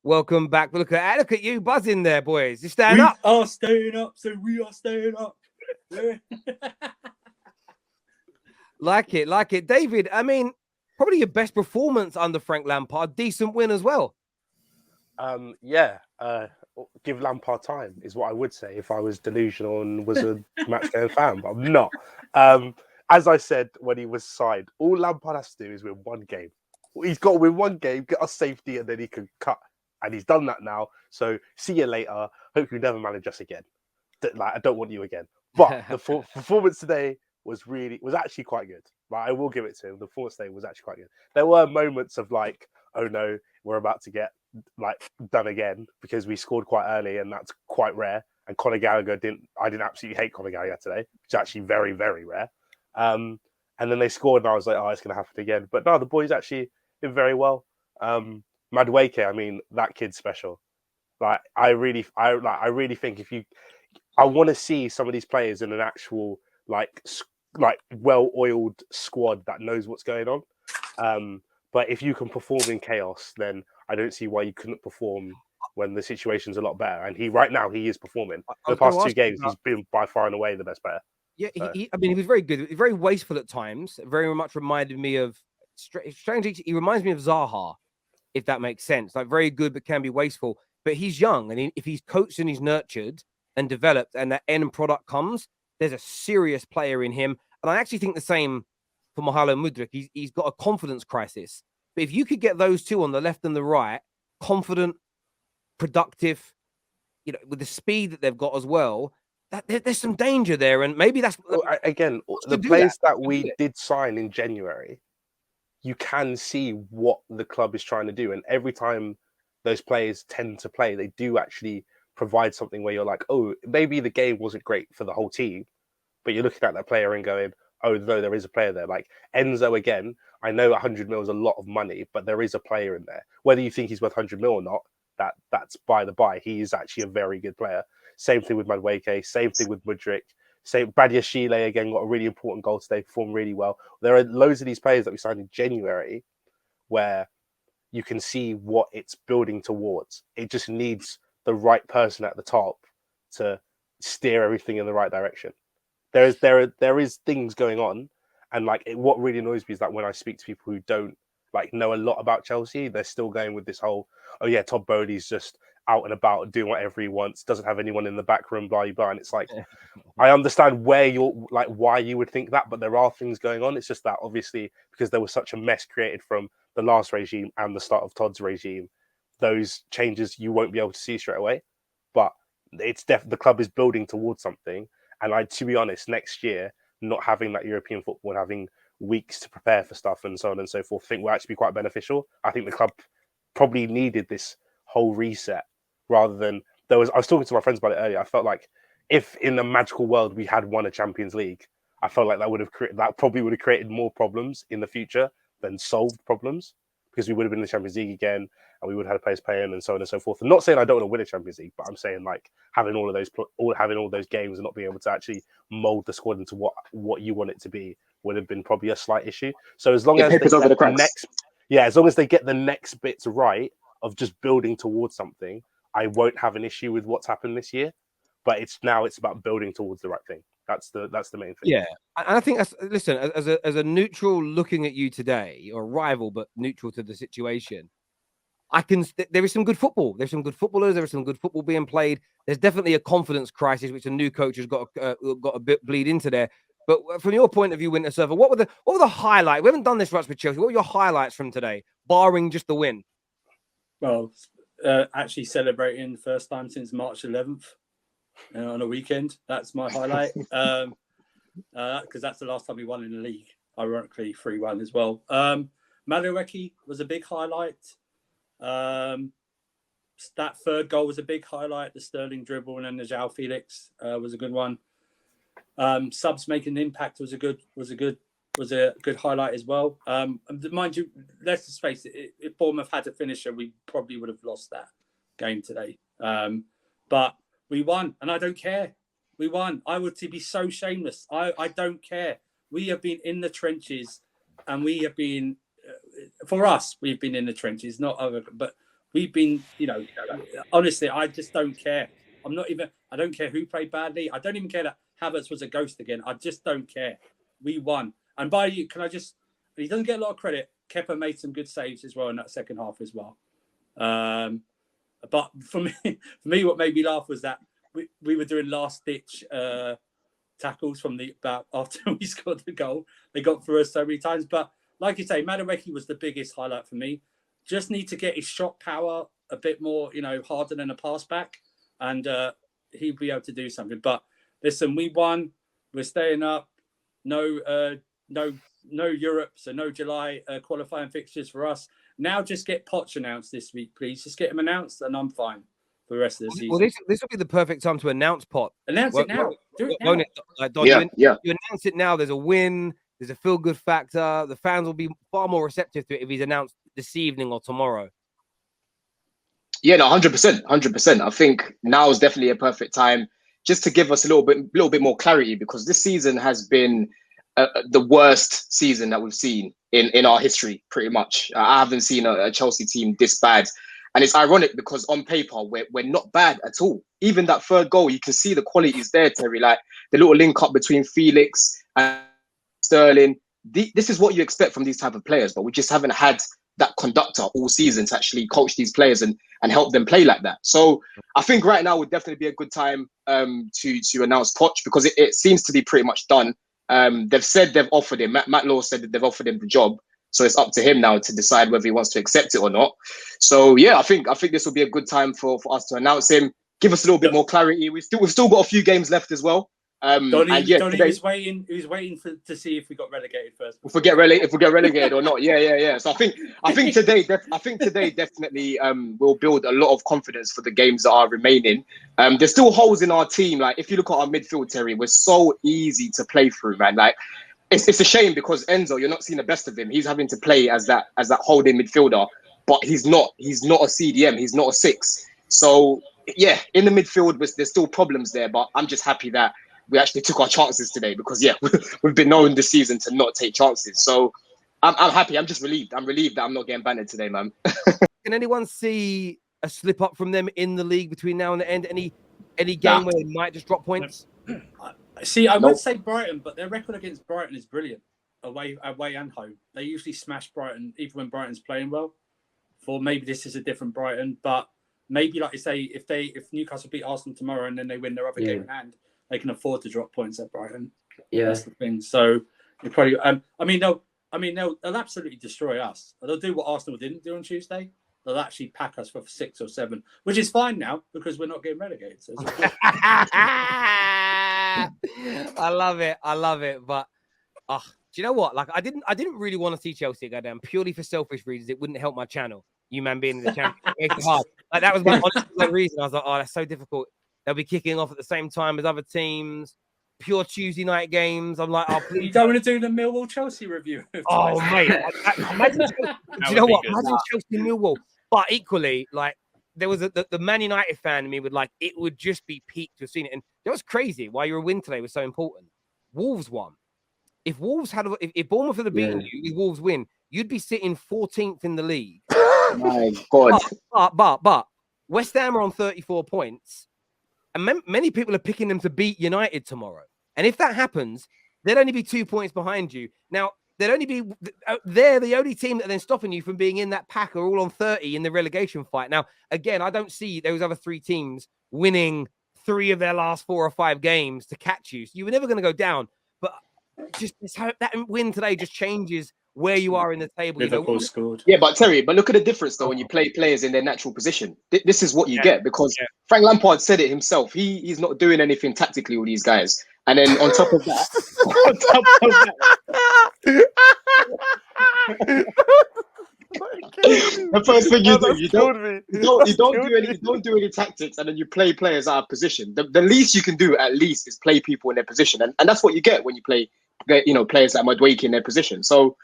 Welcome back. Look at you buzzing there, boys. You stand We up. are staying up, so we are staying up. Like it. David, I mean, probably your best performance under Frank Lampard. Decent win as well. Give Lampard time is what I would say if I was delusional and was a match going fan, but I'm not. As I said when he was signed, all Lampard has to do is win one game. He's got to win one game, get us safety, and then he can cut. And he's done that now. So see you later. Hope you never manage us again. I don't want you again. But the performance today was actually quite good. Right, I will give it to him. The performance today was actually quite good. There were moments of like, oh no, we're about to get like done again because we scored quite early, and that's quite rare. And Conor Gallagher I didn't absolutely hate Conor Gallagher today, which is actually very, very rare. And then they scored, and I was like, oh, it's going to happen again. But no, the boys actually did very well. Madueke, I mean, that kid's special. Like, I really think I want to see some of these players in an actual like well-oiled squad that knows what's going on. But if you can perform in chaos, then I don't see why you couldn't perform when the situation's a lot better. And right now he is performing. The past 2 games, he's been by far and away the best player. Yeah, so. He was very good. Very wasteful at times. Very much reminded me of, strangely, he reminds me of Zaha, if that makes sense. Like, very good, but can be wasteful. But he's young, and if he's coached and he's nurtured and developed, and that end product comes, there's a serious player in him. And I actually think the same for Mahalo Mudryk. He's got a confidence crisis. But if you could get those two on the left and the right, confident, productive, with the speed that they've got as well, there's some danger there. And maybe that's again the players that we did sign in January. You can see what the club is trying to do, and every time those players tend to play, they do actually provide something where you're like, oh, maybe the game wasn't great for the whole team, but you're looking at that player and going, oh, no, there is a player there. Like Enzo, again, I know 100 mil is a lot of money, but there is a player in there. Whether you think he's worth 100 mil or not, that's by the by. He is actually a very good player. Same thing with Madueke, same thing with Mudryk. Badiashile, again, got a really important goal today, performed really well. There are loads of these players that we signed in January where you can see what it's building towards. It just needs the right person at the top to steer everything in the right direction. There is things going on, and what really annoys me is that when I speak to people who don't know a lot about Chelsea, they're still going with this whole, oh yeah, Todd Bowley's just out and about doing whatever he wants, doesn't have anyone in the back room, blah blah. And it's like, I understand why you would think that, but there are things going on. It's just that obviously because there was such a mess created from the last regime and the start of Todd's regime, those changes you won't be able to see straight away. But it's the club is building towards something. And to be honest, next year, not having that European football and having weeks to prepare for stuff and so on and so forth, I think will actually be quite beneficial. I think the club probably needed this whole reset rather than I was talking to my friends about it earlier. I felt like if in the magical world we had won a Champions League, I felt like that probably would have created more problems in the future than solved problems, because we would have been in the Champions League again and we would have had players playing and so on and so forth. I'm not saying I don't want to win a Champions League, but I'm saying having all those games and not being able to actually mold the squad into what you want it to be would have been probably a slight issue. So as long as they as long as they get the next bits right of just building towards something, I won't have an issue with what's happened this year. But it's about building towards the right thing. That's the main thing. Yeah, and I think as a neutral looking at you today, or a rival but neutral to the situation, there is some good football. There's some good footballers. There is some good football being played. There's definitely a confidence crisis, which a new coach has got a bit bleed into there. But from your point of view, Winter Surfer, what were the highlights? We haven't done this much with Chelsea. What were your highlights from today, barring just the win? Well, actually celebrating the first time since March 11th. On a weekend, that's my highlight, because that's the last time we won in the league. Ironically, 3-1 as well. Madueke was a big highlight. That third goal was a big highlight. The Sterling dribble and then the João Felix was a good one. Subs making an impact was a good highlight as well. Mind you, let's just face it, if Bournemouth had a finisher, we probably would have lost that game today. But we won, and I don't care. We won. I would be so shameless. I don't care. We have been in the trenches, and we have been, for us, we've been in the trenches, not other, but we've been, honestly, I just don't care. I don't care who played badly. I don't even care that Havertz was a ghost again. I just don't care. We won. And he doesn't get a lot of credit. Kepa made some good saves as well in that second half as well. But for me, what made me laugh was that we were doing last-ditch tackles after we scored the goal. They got through us so many times. But like you say, Madueke was the biggest highlight for me. Just need to get his shot power a bit more, harder than a pass back, and he'll be able to do something. But listen, we won. We're staying up. No Europe, so no July qualifying fixtures for us. Now just get Poch announced this week, please. Just get him announced, and I'm fine for the rest of the season. Well, this will be the perfect time to announce Poch. Announce it now. Do it now. You announce it now. There's a win. There's a feel-good factor. The fans will be far more receptive to it if he's announced this evening or tomorrow. Yeah, no, 100%. I think now is definitely a perfect time just to give us a little bit more clarity, because this season has been the worst season that we've seen in our history, pretty much. I haven't seen a Chelsea team this bad. And it's ironic because on paper, we're not bad at all. Even that third goal, you can see the quality is there, Terry. Like the little link up between Felix and Sterling. This is what you expect from these type of players, but we just haven't had that conductor all season to actually coach these players and help them play like that. So I think right now would definitely be a good time to announce Poch, because it seems to be pretty much done. They've said they've offered him. Matt Law said that they've offered him the job. So it's up to him now to decide whether he wants to accept it or not. So yeah, I think this will be a good time for us to announce him. Give us a little bit more clarity. We've still got a few games left as well. Donny was waiting to see if we got relegated first. If we get relegated or not. Yeah. So I think today definitely will build a lot of confidence for the games that are remaining. There's still holes in our team. Like if you look at our midfield, Terry, we're so easy to play through, man. Like it's a shame because Enzo, you're not seeing the best of him. He's having to play as that holding midfielder, but he's not a CDM. He's not a 6. So yeah, in the midfield, there's still problems there. But I'm just happy that we actually took our chances today, because yeah, we've been known this season to not take chances. So I'm happy. I'm just relieved. I'm relieved that I'm not getting banned today, man. Can anyone see a slip up from them in the league between now and the end? Any game where they might just drop points? See, I would say Brighton, but their record against Brighton is brilliant, away and home. They usually smash Brighton, even when Brighton's playing well. Maybe this is a different Brighton, but maybe, like you say, if Newcastle beat Arsenal tomorrow and then they win their other game in hand, they can afford to drop points at Brighton. Yeah, that's the thing. So you probably, they'll absolutely destroy us. They'll do what Arsenal didn't do on Tuesday. They'll actually pack us for 6 or 7, which is fine now because we're not getting relegated. So I love it. But do you know what? Like I didn't really want to see Chelsea go down purely for selfish reasons. It wouldn't help my channel. You man being in the champion, it's hard. Like that was my honest reason. I was like, oh, that's so difficult. They'll be kicking off at the same time as other teams. Pure Tuesday night games. I'm like, oh, please. You don't want to do the Millwall Chelsea review? Oh, mate. Imagine you know what? Imagine Chelsea Millwall. But equally, like, there was the Man United fan in me would like, it would just be peak to have seen it. And that was crazy why your win today was so important. Wolves won. If Wolves if Bournemouth had beaten you, if Wolves win, you'd be sitting 14th in the league. My God. But West Ham are on 34 points. And many people are picking them to beat United tomorrow. And if that happens, they'd only be 2 points behind you. Now, they're the only team that are then stopping you from being in that pack are all on 30 in the relegation fight. Now, again, I don't see those other 3 teams winning 3 of their last 4 or 5 games to catch you. So you were never going to go down. But just that win today just changes where you are in the table. Liverpool scored. Yeah, but Terry, look at the difference though when you play players in their natural position. This is what you get, because Frank Lampard said it himself. He's not doing anything tactically with these guys. And then on top of that, the first thing you don't do any tactics, and then you play players out of position. The least you can do at least is play people in their position, and that's what you get when you play, players like Madueke in their position. So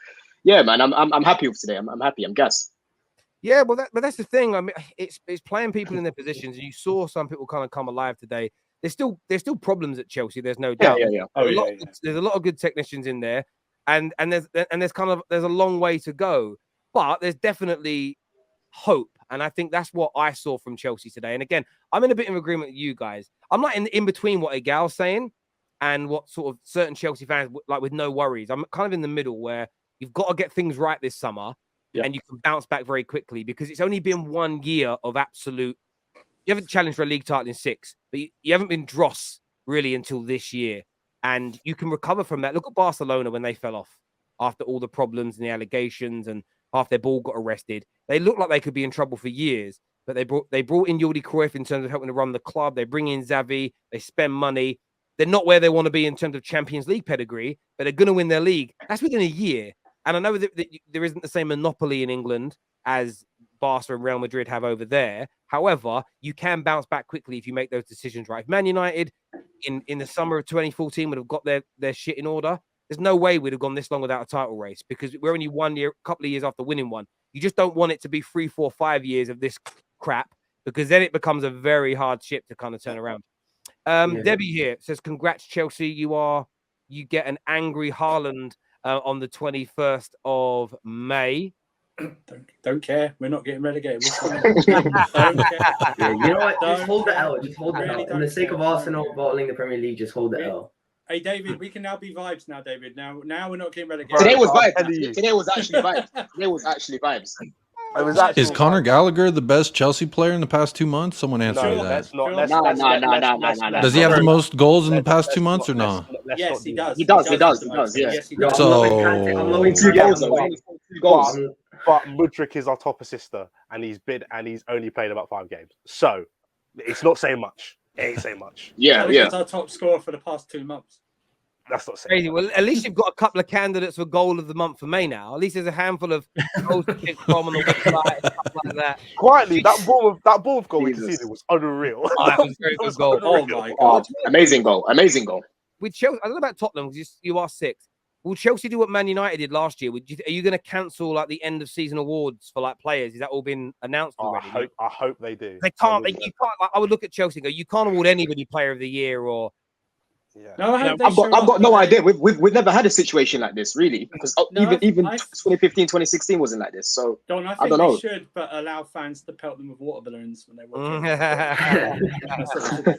yeah, man, I'm happy with today. I'm happy. I'm gassed. Yeah, well, that's the thing. I mean, it's playing people in their positions. You saw some people kind of come alive today. There's still problems at Chelsea. There's no doubt. Yeah. There's a lot of good technicians in there, and there's a long way to go. But there's definitely hope. And I think that's what I saw from Chelsea today. And again, I'm in a bit of agreement with you guys. I'm not in between what Egal's saying and what sort of certain Chelsea fans, like with no worries. I'm kind of in the middle where you've got to get things right this summer and you can bounce back very quickly because it's only been 1 year of absolute. You haven't challenged for a league title in 6, but you haven't been dross really until this year. And you can recover from that. Look at Barcelona when they fell off after all the problems and the allegations and half their ball got arrested. They looked like they could be in trouble for years, but they brought in Jordi Cruyff in terms of helping to run the club. They bring in Xavi. They spend money. They're not where they want to be in terms of Champions League pedigree, but they're going to win their league. That's within a year. And I know that there isn't the same monopoly in England as Barca and Real Madrid have over there. However, you can bounce back quickly if you make those decisions right. If Man United in the summer of 2014 would have got their shit in order, there's no way we'd have gone this long without a title race because we're only 1 year, a couple of years after winning one. You just don't want it to be 3, 4, 5 years of this crap because then it becomes a very hard ship to kind of turn around. Debbie here says, congrats, Chelsea. You get an angry Haaland on the 21st of May. Don't care. We're not getting relegated. Don't care. Yeah, you know what? Just hold the L. Just hold the L. For the sake of Arsenal bottling the Premier League, just hold the L. Hey, David, we can now be vibes now, David. Now we're not getting relegated. Today was vibes. Today was actually vibes. Today was actually vibes. Is Conor Gallagher the best Chelsea player in the past 2 months? Someone answer me that. No. Does he have the most goals in the past 2 months or no? Yes, he does. He does. Yeah. Yes, he does. So, Two goals. But Mudryk is our top assister, and he's only played about 5 games. So it's not saying much. It ain't saying much. Yeah. He's our top scorer for the past 2 months. That's not saying Crazy. Well, at least you've got a couple of candidates for goal of the month for May now. At least there's a handful of goals to pick from on the website, stuff like that. Quietly, that ball of goal we conceded was unreal. That was a very good goal. Oh my god! Amazing goal. With Chelsea, I don't know about Tottenham because you are 6th. Will Chelsea do what Man United did last year? Are you going to cancel like the end of season awards for like players? Is that all been announced already? I hope they do. They can't. You can't. Like, I would look at Chelsea and go, you can't award anybody Player of the Year or. Yeah. No, I've got no idea. We've never had a situation like this really, because even 2015, 2016 wasn't like this. So I don't know. They should, but allow fans to pelt them with water balloons when they walk in.